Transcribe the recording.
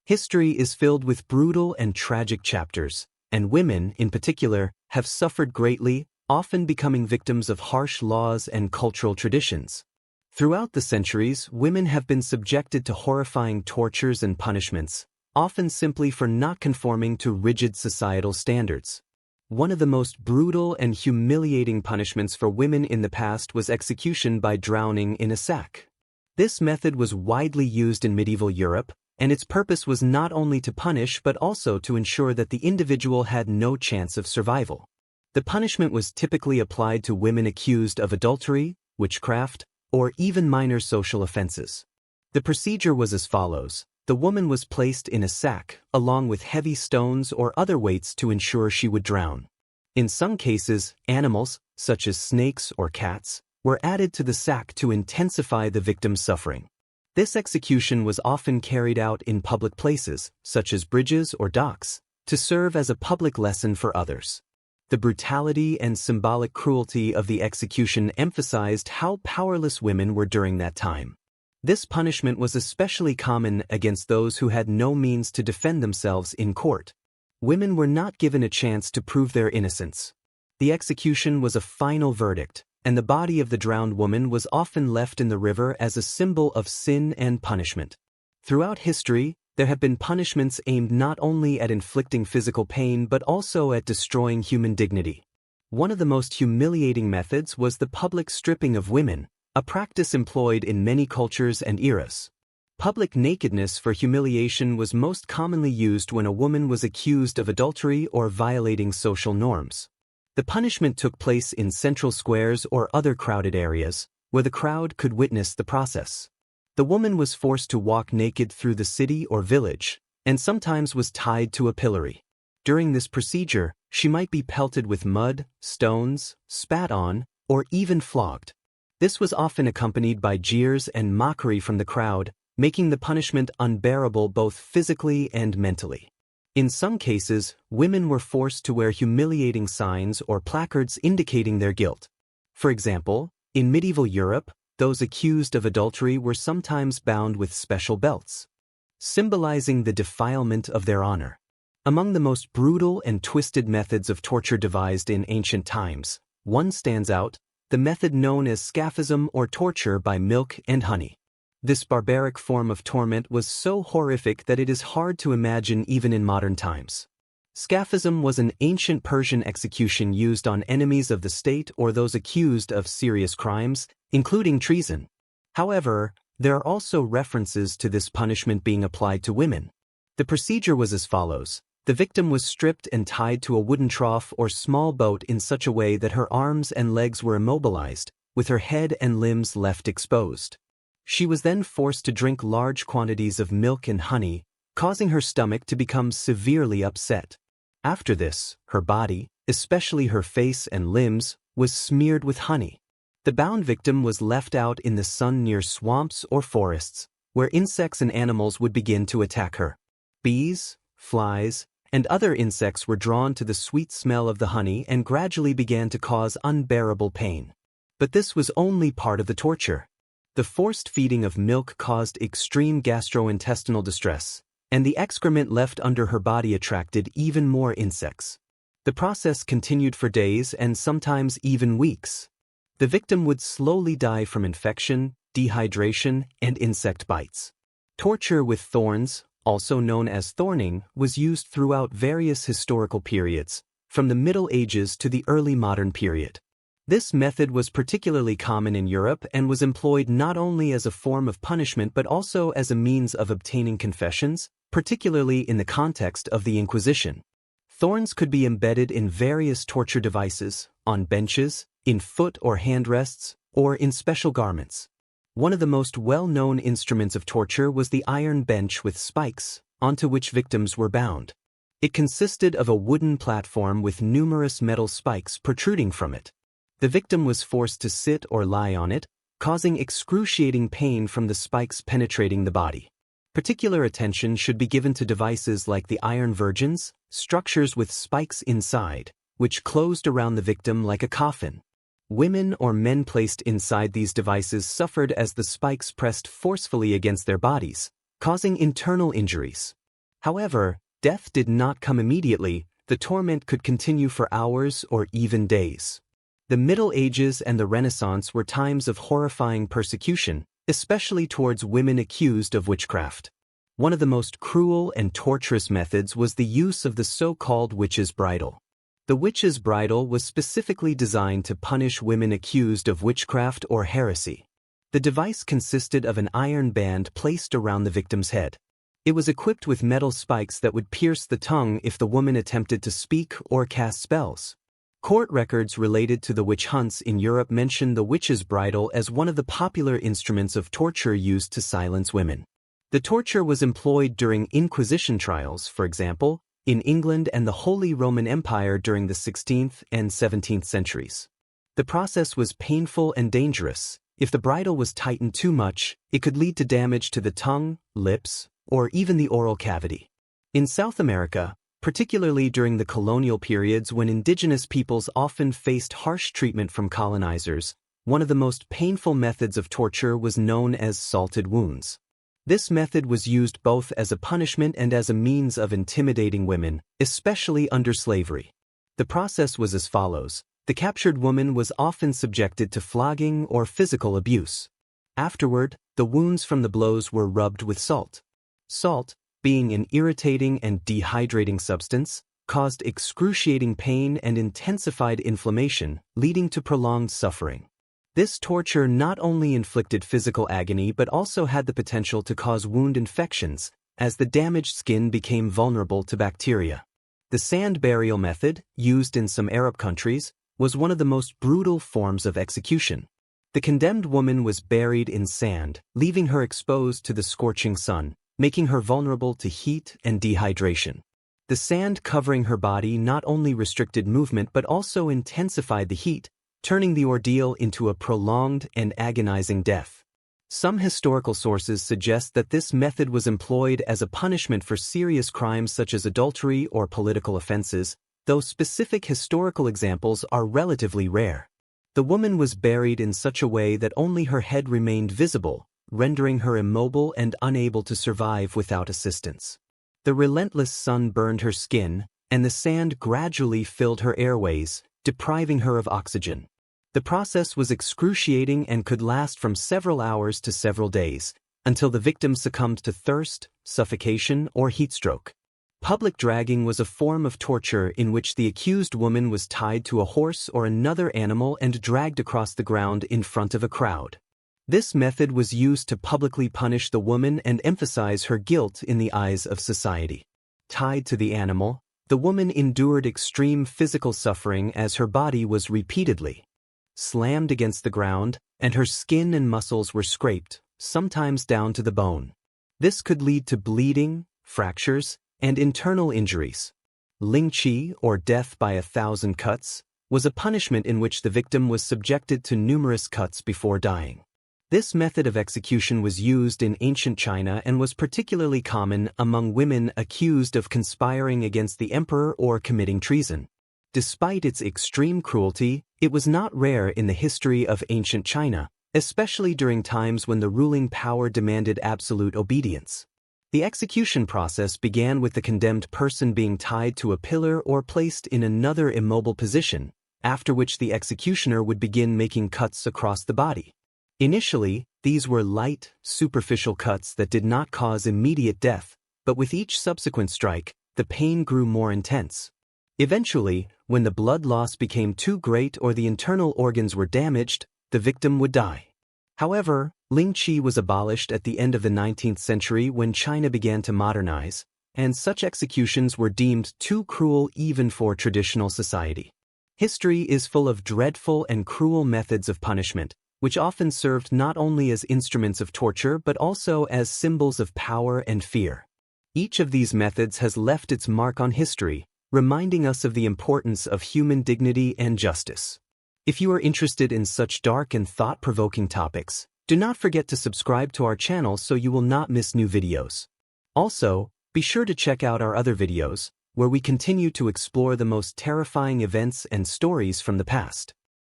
History is filled with brutal and tragic chapters, and women, in particular, have suffered greatly, often becoming victims of harsh laws and cultural traditions. Throughout the centuries, women have been subjected to horrifying tortures and punishments, often simply for not conforming to rigid societal standards. One of the most brutal and humiliating punishments for women in the past was execution by drowning in a sack. This method was widely used in medieval Europe, and its purpose was not only to punish but also to ensure that the individual had no chance of survival. The punishment was typically applied to women accused of adultery, witchcraft, or even minor social offenses. The procedure was as follows. The woman was placed in a sack, along with heavy stones or other weights to ensure she would drown. In some cases, animals, such as snakes or cats, were added to the sack to intensify the victim's suffering. This execution was often carried out in public places, such as bridges or docks, to serve as a public lesson for others. The brutality and symbolic cruelty of the execution emphasized how powerless women were during that time. This punishment was especially common against those who had no means to defend themselves in court. Women were not given a chance to prove their innocence. The execution was a final verdict, and the body of the drowned woman was often left in the river as a symbol of sin and punishment. Throughout history, there have been punishments aimed not only at inflicting physical pain but also at destroying human dignity. One of the most humiliating methods was the public stripping of women, a practice employed in many cultures and eras. Public nakedness for humiliation was most commonly used when a woman was accused of adultery or violating social norms. The punishment took place in central squares or other crowded areas, where the crowd could witness the process. The woman was forced to walk naked through the city or village, and sometimes was tied to a pillory. During this procedure, she might be pelted with mud, stones, spat on, or even flogged. This was often accompanied by jeers and mockery from the crowd, making the punishment unbearable both physically and mentally. In some cases, women were forced to wear humiliating signs or placards indicating their guilt. For example, in medieval Europe, those accused of adultery were sometimes bound with special belts, symbolizing the defilement of their honor. Among the most brutal and twisted methods of torture devised in ancient times, one stands out: the method known as Scaphism or torture by milk and honey. This barbaric form of torment was so horrific that it is hard to imagine even in modern times. Scaphism was an ancient Persian execution used on enemies of the state or those accused of serious crimes, including treason. However, there are also references to this punishment being applied to women. The procedure was as follows. The victim was stripped and tied to a wooden trough or small boat in such a way that her arms and legs were immobilized, with her head and limbs left exposed. She was then forced to drink large quantities of milk and honey, causing her stomach to become severely upset. After this, her body, especially her face and limbs, was smeared with honey. The bound victim was left out in the sun near swamps or forests, where insects and animals would begin to attack her. Bees, flies, and other insects were drawn to the sweet smell of the honey and gradually began to cause unbearable pain. But this was only part of the torture. The forced feeding of milk caused extreme gastrointestinal distress, and the excrement left under her body attracted even more insects. The process continued for days and sometimes even weeks. The victim would slowly die from infection, dehydration, and insect bites. Torture with thorns, also known as thorning, was used throughout various historical periods, from the Middle Ages to the early modern period. This method was particularly common in Europe and was employed not only as a form of punishment but also as a means of obtaining confessions, particularly in the context of the Inquisition. Thorns could be embedded in various torture devices, on benches, in foot or hand rests, or in special garments. One of the most well-known instruments of torture was the iron bench with spikes, onto which victims were bound. It consisted of a wooden platform with numerous metal spikes protruding from it. The victim was forced to sit or lie on it, causing excruciating pain from the spikes penetrating the body. Particular attention should be given to devices like the iron virgins, structures with spikes inside, which closed around the victim like a coffin. Women or men placed inside these devices suffered as the spikes pressed forcefully against their bodies, causing internal injuries. However, death did not come immediately. The torment could continue for hours or even days. The Middle Ages and the Renaissance were times of horrifying persecution, especially towards women accused of witchcraft. One of the most cruel and torturous methods was the use of the so-called witch's bridle. The witch's bridle was specifically designed to punish women accused of witchcraft or heresy. The device consisted of an iron band placed around the victim's head. It was equipped with metal spikes that would pierce the tongue if the woman attempted to speak or cast spells. Court records related to the witch hunts in Europe mention the witch's bridle as one of the popular instruments of torture used to silence women. The torture was employed during Inquisition trials, for example, in England and the Holy Roman Empire during the 16th and 17th centuries. The process was painful and dangerous. If the bridle was tightened too much, it could lead to damage to the tongue, lips, or even the oral cavity. In South America, particularly during the colonial periods when indigenous peoples often faced harsh treatment from colonizers, one of the most painful methods of torture was known as salted wounds. This method was used both as a punishment and as a means of intimidating women, especially under slavery. The process was as follows. The captured woman was often subjected to flogging or physical abuse. Afterward, the wounds from the blows were rubbed with salt. Salt, being an irritating and dehydrating substance, caused excruciating pain and intensified inflammation, leading to prolonged suffering. This torture not only inflicted physical agony but also had the potential to cause wound infections, as the damaged skin became vulnerable to bacteria. The sand burial method, used in some Arab countries, was one of the most brutal forms of execution. The condemned woman was buried in sand, leaving her exposed to the scorching sun, making her vulnerable to heat and dehydration. The sand covering her body not only restricted movement but also intensified the heat, turning the ordeal into a prolonged and agonizing death. Some historical sources suggest that this method was employed as a punishment for serious crimes such as adultery or political offenses, though specific historical examples are relatively rare. The woman was buried in such a way that only her head remained visible, rendering her immobile and unable to survive without assistance. The relentless sun burned her skin, and the sand gradually filled her airways, depriving her of oxygen. The process was excruciating and could last from several hours to several days, until the victim succumbed to thirst, suffocation, or heatstroke. Public dragging was a form of torture in which the accused woman was tied to a horse or another animal and dragged across the ground in front of a crowd. This method was used to publicly punish the woman and emphasize her guilt in the eyes of society. Tied to the animal, the woman endured extreme physical suffering as her body was repeatedly slammed against the ground, and her skin and muscles were scraped, sometimes down to the bone. This could lead to bleeding, fractures, and internal injuries. Lynching, or death by 1,000 cuts, was a punishment in which the victim was subjected to numerous cuts before dying. This method of execution was used in ancient China and was particularly common among women accused of conspiring against the emperor or committing treason. Despite its extreme cruelty, it was not rare in the history of ancient China, especially during times when the ruling power demanded absolute obedience. The execution process began with the condemned person being tied to a pillar or placed in another immobile position, after which the executioner would begin making cuts across the body. Initially, these were light, superficial cuts that did not cause immediate death, but with each subsequent strike, the pain grew more intense. Eventually, when the blood loss became too great or the internal organs were damaged, the victim would die. However, lynching was abolished at the end of the 19th century when China began to modernize, and such executions were deemed too cruel even for traditional society. History is full of dreadful and cruel methods of punishment, which often served not only as instruments of torture but also as symbols of power and fear. Each of these methods has left its mark on history, reminding us of the importance of human dignity and justice. If you are interested in such dark and thought-provoking topics, do not forget to subscribe to our channel so you will not miss new videos. Also, be sure to check out our other videos, where we continue to explore the most terrifying events and stories from the past.